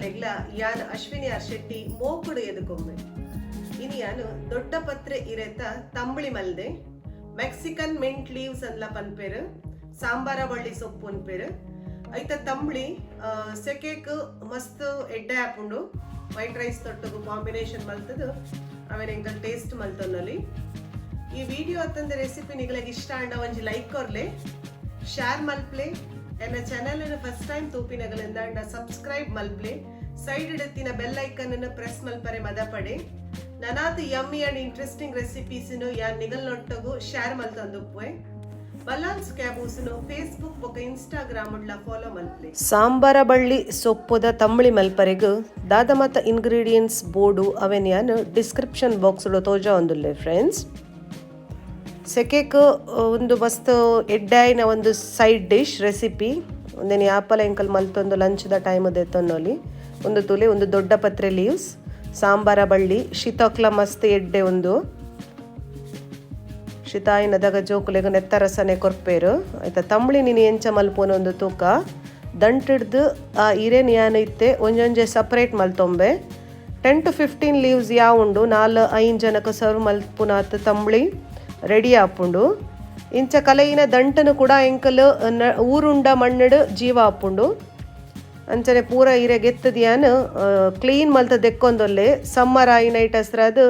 ಮಲ್ಲೆಗ್ಲ ಯಾನ್ ಅಶ್ವಿನಿ ಆರ್ ಶೆಟ್ಟಿ ಮೋಕುಡು ಎದುಕೊಮ್ಮೆ ಇನಿ ಯಾನು ದೊಡ್ಡಪತ್ರೆ ಇರೆತ ತಂಬಳಿ ಮಲ್ದೆ ಮೆಕ್ಸಿಕನ್ ಮಿಂಟ್ ಲೀವ್ಸ್ ಅನ್ಲ ಪನ್ಪೇರು ಸಾಂಬಾರಬಳ್ಳಿ ಸೊಪ್ಪು ಅನ್ಪೇರು ಐತ ತಂಬಳಿ ಸೆಕೆಕ್ ಮಸ್ತ್ ಎಡ್ಡೆ ಹಾಪುಂಡು ವೈಟ್ ರೈಸ್ ತೊಟ್ಟಗು ಕಾಂಬಿನೇಷನ್ ಮಲ್ತದು ಅವೇನ ಎಂಕಲ್ ಟೇಸ್ಟ್ ಮಲ್ತೊನ್ನಲಿ ಈ ವಿಡಿಯೋ ಅತ್ತಂದ ರೆಸಿಪಿ ನಿಗಳಿಗೆ ಇಷ್ಟ ಅಂಡ ಒಂಜಿ ಲೈಕ್ ಕೊರ್ಲೆ ಶೇರ್ ಮಲ್ಪ್ಲೆ ಎನ್ನ ಚಾನೆಲ್ ಅನ್ನು ಫಸ್ಟ್ ಟೈಮ್ ತೂಪಿನಗಳಿಂದ ಅಂಡ ಸಬ್ಸ್ಕ್ರೈಬ್ ಮಲ್ಪ್ಲೆ ಸೈಡ್ ಇಡತ್ತಿನ ಬೆಲ್ ಐಕನ್ ಅನ್ನು ಪ್ರೆಸ್ ಮಲ್ಪರೆ ಮದಪಡೆ ನನಾತು ಯಮ್ಮಿ ಅಂಡ್ ಇಂಟ್ರೆಸ್ಟಿಂಗ್ ರೆಸಿಪೀಸ್ ಯಾನ್ ನಿಗಲ್ನೊಟ್ಟಗು ಶೇರ್ ಮಲ್ತಂದುಪ್ಪೆ ಬಲಾನ್ಸ್ ಕ್ಯಾಬೂಸ್ ಫೇಸ್ಬುಕ್ ಬೊಕ ಇನ್ಸ್ಟಾಗ್ರಾಮ್ ಉಡ್ಲ ಫಾಲೋ ಮಲ್ಪಲೆ ಸಾಂಬಾರಬಳ್ಳಿ ಸೊಪ್ಪುದ ತಂಬಳಿ ಮಲ್ಪರೆಗು ದಾದ ಮತ್ತ ಇಂಗ್ರೀಡಿಯೆಂಟ್ಸ್ ಬೋರ್ಡು ಅವೆನ್ ಯಾನ್ ಡಿಸ್ಕ್ರಿಪ್ಷನ್ ಬಾಕ್ಸ್ ತೋಜ ಒಂದುಲ್ಲೆ ಫ್ರೆಂಡ್ಸ್ ಸೆಕೆಕ್ ಒಂದು ಮಸ್ತ್ ಎಡ್ಡಾಯಿನ ಒಂದು ಸೈಡ್ ಡಿಶ್ ರೆಸಿಪಿ ಒಂದೇನು ಆಪಲ ಎಂಕಲ್ ಮಲ್ತೊಂದು ಲಂಚ್ದ ಟೈಮದ ಎತ್ತೊನ್ನೊಲಿ ಒಂದು ತುಲೆ ಒಂದು ದೊಡ್ಡ ಪತ್ರೆ ಲೀವ್ಸ್ ಸಾಂಬಾರಬಳ್ಳಿ ಶಿತಕ್ಲ ಮಸ್ತ್ ಎಡ್ಡೆ ಒಂದು ಶಿತಾಯಿನದಾಗ ಜೋಕುಲೆಗ ನೆತ್ತ ರಸನೆ ಕೊರ್ಪೇರು ಆಯ್ತಾ ತಂಬಳಿ ನೀನು ಎಂಚ ಮಲ್ಪೋನ ಒಂದು ತೂಕ ದಂಟಿಡ್ದು ಆ ಹಿರೇನ್ ಏನೈತೆ ಒಂಜೊಂಜೆ ಸಪ್ರೇಟ್ ಮಲ್ತೊಂಬೆ 10 to 15 ಲೀವ್ಸ್ ಉಂಡು 4-5 ಜನಕ್ಕೆ ಸರ್ವ್ ಮಲ್ಪುನಾತ್ ತಂಬಳಿ ರೆಡಿ ಆಪುಂಡು ಇಂಚ ಕಲೆಯಿನ ದಂಟನು ಕೂಡ ಎಂಕಲ್ ಊರುಂಡ ಮಣ್ಣಡು ಜೀವ ಆಪುಂಡು ಅಂಚನೆ ಪೂರ ಹಿರೆ ಗೆತ್ತದಿಯಾನು ಕ್ಲೀನ್ ಮಲ್ತ ದೆಕ್ಕೊಂದೊಲ್ಲೆ ಸಮ್ಮರ್ ಆಯಿನ ಐಟ್ ಹಸ್ರಾದು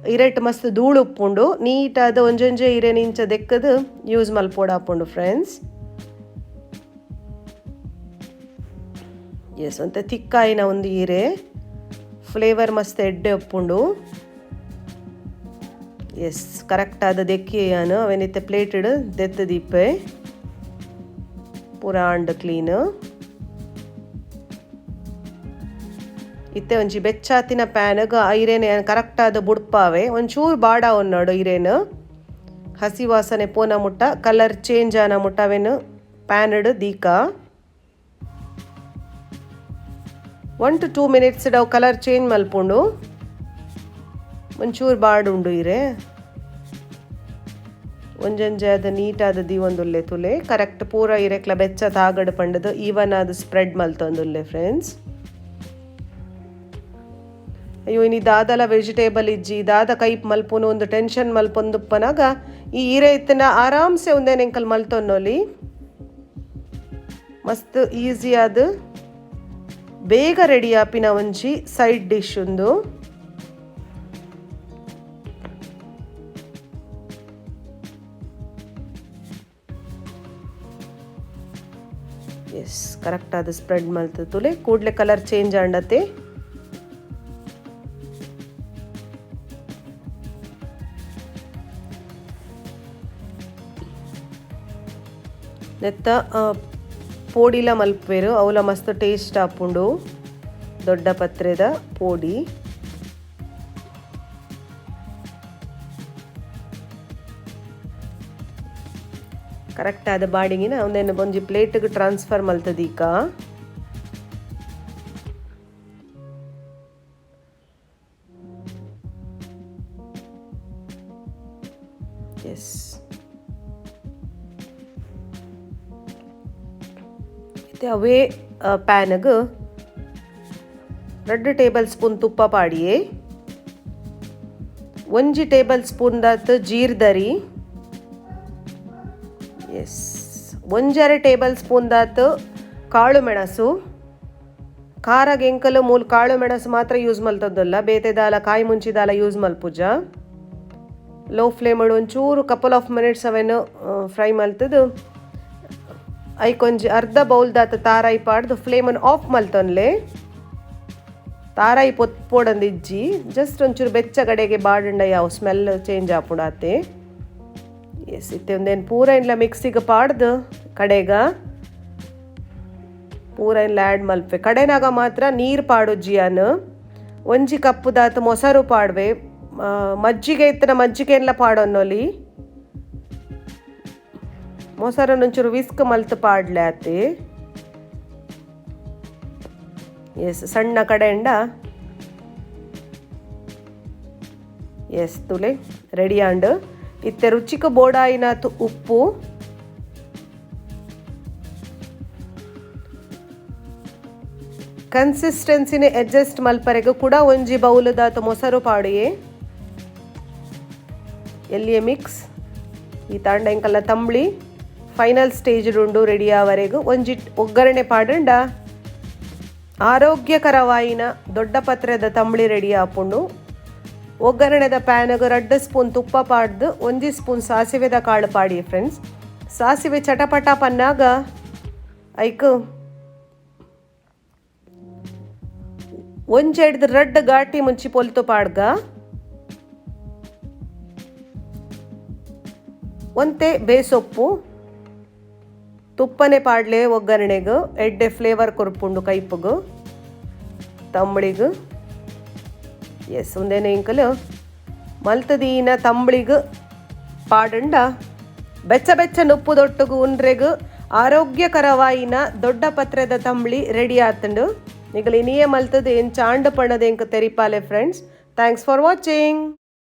ಹಿರೆಟ್ ಮಸ್ತ್ ಧೂಳು ಉಪ್ಪುಂಡು ನೀಟಾದ ಒಂಜೊಂಜೆ ಹಿರೆನ ಇಂಚ ದೆಕ್ಕದು ಯೂಸ್ ಮಲ್ಪೋಡು ಆಪುಂಡು ಫ್ರೆಂಡ್ಸ್ ಎಸ್ ಅಂತ ತಿಕ್ಕಾಯಿನ ಒಂದು ಹಿರೆ ಫ್ಲೇವರ್ ಮಸ್ತ್ ಎಡ್ಡೆ ಉಪ್ಪುಂಡು ಎಸ್ ಕರೆಕ್ಟ್ ಆದ ದೆಕ್ಕಿ ಯಾನು ಅವೇನಿತ್ತೆ ಪ್ಲೇಟ್ ಇಡು ದೆತ್ತ ದೀಪೆ ಪೂರ ಅಂಡ್ ಕ್ಲೀನ್ ಇತ್ತೆ ಒಂಜಿ ಬೆಚ್ಚಾತಿನ ಪ್ಯಾನ್ಗೆ ಐರೇನು ಕರೆಕ್ಟ್ ಆದ ಬುಡ್ಪಾವೆ ಒಂಚೂರು ಬಾಡ ಒನ್ನೋಡು ಐರೇನು ಹಸಿ ವಾಸನೆ ಪೋನ ಮುಟ್ಟ ಕಲರ್ ಚೇಂಜ್ ಆನ ಮುಟ್ಟ ಅವೇನು ಪ್ಯಾನ್ ಇಡು ದೀಕ 1 to 2 minutes ಅವು ಕಲರ್ ಚೇಂಜ್ ಮಲ್ಪುಂಡು ಒಂಚೂರು ಬಾಡುಂಡು ಇರೆ ಒಂಜಂಜೆ ಅದು ನೀಟಾದ ಒಂದುಲ್ಲೆ ತುಲೆ ಕರೆಕ್ಟ್ ಪೂರ ಇರೆಕ್ಲ ಬೆಚ್ಚ ತಾಗಡು ಪಂಡದು ಈವನ್ ಅದು ಸ್ಪ್ರೆಡ್ ಮಲ್ತೊಂದುಲ್ಲೆ ಫ್ರೆಂಡ್ಸ್ ಅಯ್ಯೋ ಇನ್ನು ದಾದಲ ವೆಜಿಟೇಬಲ್ ಇಜ್ಜಿ ದಾದ ಕೈಪ್ ಮಲ್ಪುನು ಒಂದು ಟೆನ್ಷನ್ ಮಲ್ಪೊಂದುಪ್ಪನಾಗ ಈ ಹಿರೆ ಇತ್ತನ ಆರಾಮ್ಸೆ ಒಂದೇನು ಎಂಕಲ್ ಮಲ್ತೊನ್ನೊಲಿ ಮಸ್ತ್ ಈಸಿ ಆದ ಬೇಗ ರೆಡಿ ಆಪಿನ ಒಂಜಿ ಸೈಡ್ ಡಿಶ್ ಒಂದು ಎಸ್ ಕರೆಕ್ಟ್ ಆದ ಸ್ಪ್ರೆಡ್ ಮಲ್ತುಲೆ ಕೂಡಲೇ ಕಲರ್ ಚೇಂಜ್ ಆಂಡತೆ ನೆತ್ತ ಪೋಡಿಲ ಮಲ್ಪೇರು ಅವಲ ಮಸ್ತ್ ಟೇಸ್ಟ್ ಆಪುಂಡು ದೊಡ್ಡ ಪತ್ರೆದ ಪೋಡಿ ಕರೆಕ್ಟ್ ಆದ ಬಾಡಿಗಿನ ಒಂದೇನು ಒಂಜಿ ಪ್ಲೇಟ್ಗೆ ಟ್ರಾನ್ಸ್ಫರ್ ಮಲ್ತದೀಕ ಎಸ್ ಮತ್ತೆ ಅವೇ ಪ್ಯಾನ್ಗೆ 2 ಟೇಬಲ್ ಸ್ಪೂನ್ ತುಪ್ಪ ಪಾಡಿಯೇ 1 ಟೇಬಲ್ ಸ್ಪೂನ್ ದಾತ್ ಜೀರ್ದರಿ ಎಸ್ 1 ಟೇಬಲ್ ಸ್ಪೂನ್ ದಾತ್ ಕಾಳು ಮೆಣಸು ಖಾರಾಗ ಎಂಕಲು ಮೂಲ ಕಾಳು ಮೆಣಸು ಮಾತ್ರ ಯೂಸ್ ಮಲ್ತದ್ದಲ್ಲ ಬೇತೆ ದಾಲ ಕಾಯಿ ಮುಂಚಿ ದಾಲ ಯೂಸ್ ಮಲ್ಪುಜ ಲೋ ಫ್ಲೇಮ್ ಒಂಚೂರು ಕಪಲ್ ಆಫ್ ಮಿನಿಟ್ಸ್ ಅವೇನು ಫ್ರೈ ಮಲ್ತದು ಐಕೊಂಜಿ ಅರ್ಧ ಬೌಲ್ ದಾತ ತಾರಾಯಿ ಪಾಡ್ದು ಫ್ಲೇಮನ್ನು ಆಫ್ ಮಲ್ತೊನ್ಲೆ ತಾರಾಯಿ ಪೊತ್ಪೋಡಂದು ಇಜ್ಜಿ ಜಸ್ಟ್ ಒಂಚೂರು ಬೆಚ್ಚಗಡೆಗೆ ಬಾಡಂಡ ಯಾವ ಸ್ಮೆಲ್ ಚೇಂಜ್ ಆಪುಡಾತೆ ಎಸ್ ಇತ್ತೆ ಒಂದೇನು ಪೂರ ಇಲ್ಲ ಮಿಕ್ಸಿಗೆ ಪಾಡ್ದು ಕಡೆಗ ಪೂರ ಇಲ್ಲ ಆ್ಯಡ್ ಮಲ್ಪೆ ಕಡೆನಾಗ ಮಾತ್ರ ನೀರು ಪಾಡುಜ್ಜಿಯಾನು ಒಂಜಿ ಕಪ್ಪು ದಾತ ಮೊಸರು ಪಾಡ್ವೆ ಮಜ್ಜಿಗೆ ಇತ್ತನ ಮಜ್ಜಿಗೆ ಎಲ್ಲ ಪಾಡೊನ್ನೊಲಿ ಮೊಸರನ್ನು ಒಂಚೂರು ವಿಸ್ಕ್ ಮಲ್ತು ಪಾಡ್ಲೆ ಆತಿ ಎಸ್ ಸಣ್ಣ ಕಡೆಯಿಂದ ಎಸ್ ತುಲೆ ರೆಡಿ ಆಂಡ್ ಇತ್ತೆ ರುಚಿಕ ಬೋಡಾಯಿನಾತು ಉಪ್ಪು ಕನ್ಸಿಸ್ಟೆನ್ಸಿನೇ ಅಡ್ಜಸ್ಟ್ ಮಲ್ಪರೆಗೂ ಕೂಡ ಒಂಜಿ ಬೌಲದಾತ ಮೊಸರು ಪಾಡಿಯೇ ಎಲ್ಲಿಯೇ ಮಿಕ್ಸ್ ಈ ತಾಂಡ ಇಂಕಲ್ಲ ತಂಬ್ಳಿ ಫೈನಲ್ ಸ್ಟೇಜ್ ಉಂಡು ರೆಡಿ ಆವರೆಗೂ ಒಂಜಿ ಒಗ್ಗರಣೆ ಪಾಡಂಡ ಆರೋಗ್ಯಕರವಾಯಿನ ದೊಡ್ಡಪತ್ರೆದ ತಂಬ್ಳಿ ರೆಡಿ ಆಪುಂಡು. ಒಗ್ಗರಣೆದ ಪ್ಯಾನ್ಗೆ 2 ಸ್ಪೂನ್ ತುಪ್ಪ ಪಾಡ್ದು 1 ಸ್ಪೂನ್ ಸಾಸಿವೆದ ಕಾಳು ಪಾಡಿ ಫ್ರೆಂಡ್ಸ್. ಸಾಸಿವೆ ಚಟಪಟ ಪನ್ನಾಗ ಐಕ್ ಒಂಜೆಡ್ದು 2 ಘಾಟಿ ಮುಂಚಿ ಪೊಲ್ತು ಪಾಡ್ಗ ಒಂತೆ ಬೇಸೊಪ್ಪು ತುಪ್ಪನೆ ಪಾಡ್ಲೆ ಒಗ್ಗರಣೆಗೂ ಎಡ್ಡೆ ಫ್ಲೇವರ್ ಕೊರ್ಪುಂಡು ಕೈಪುಗು ತಂಬ್ಳಿಗು ಎಸ್ ಒಂದೇನೆ ಇಂಕಲು ಮಲ್ತದೀನ ತಂಬ್ಳಿಗು ಪಾಡಂಡ ಬೆಚ್ಚ ಬೆಚ್ಚ ನುಪ್ಪುದೊಟ್ಟುಗು ಉಂಡ್ರೆಗು ಆರೋಗ್ಯಕರವಾಯಿನ ದೊಡ್ಡಪತ್ರೆದ ತಂಬ್ಳಿ ರೆಡಿ ಆತಂಡು. ನಿಗಲು ಇನಿಯೇ ಮಲ್ತದು ಏನು ಚಾಂಡು ಪಣ್ಣದು ಎಂಕ ತೆರಿಪಾಲೆ ಫ್ರೆಂಡ್ಸ್. Thanks for watching.